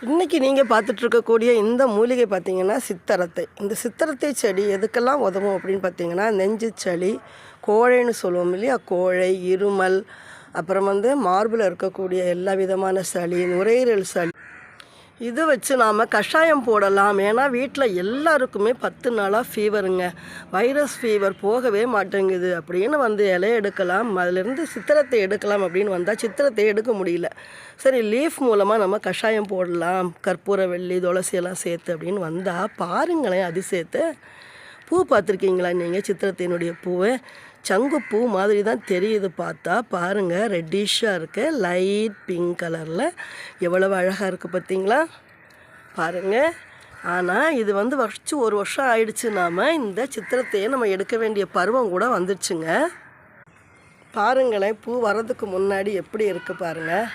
இன்றைக்கி நீங்கள் பார்த்துட்ருக்கக்கூடிய இந்த மூலிகை பார்த்திங்கன்னா சித்தரத்தை. இந்த சித்தரத்தை செடி எதுக்கெல்லாம் உதவும் அப்படின்னு பார்த்திங்கன்னா, நெஞ்சு சளி, கோழைன்னு சொல்லுவோம் இல்லையா, கோழை, இருமல், அப்புறம் மார்பில் இருக்கக்கூடிய எல்லா விதமான சளி, நுரையீரல் சளி, இதை வச்சு நாம் கஷாயம் போடலாம். ஏன்னா வீட்டில் எல்லாருக்குமே 10 நாளாக ஃபீவருங்க, வைரஸ் ஃபீவர் போகவே மாட்டேங்குது அப்படின்னு இலையை எடுக்கலாம், அதிலேருந்து சித்திரத்தை எடுக்கலாம் அப்படின்னு வந்தால் சித்திரத்தை எடுக்க முடியல. சரி, லீஃப் மூலமாக நம்ம கஷாயம் போடலாம், கற்பூர வெள்ளி, துளசியெல்லாம் சேர்த்து அப்படின்னு வந்தால் பாருங்களேன் அதிசயத்தை. பூ பார்த்துருக்கீங்களா நீங்கள்? சித்திரத்தினுடைய பூவை சங்குப்பூ மாதிரி தான் தெரியுது பார்த்தா. பாருங்கள், ரெட்டிஷாக இருக்குது, லைட் பிங்க் கலரில் எவ்வளவு அழகாக இருக்குது பார்த்தீங்களா? பாருங்கள். ஆனால் இது வச்சு 1 வருஷம் ஆயிடுச்சு. நாம் இந்த சித்திரத்தையே நம்ம எடுக்க வேண்டிய பருவம் கூட வந்துடுச்சுங்க. பாருங்களேன், பூ வர்றதுக்கு முன்னாடி எப்படி இருக்குது பாருங்கள்.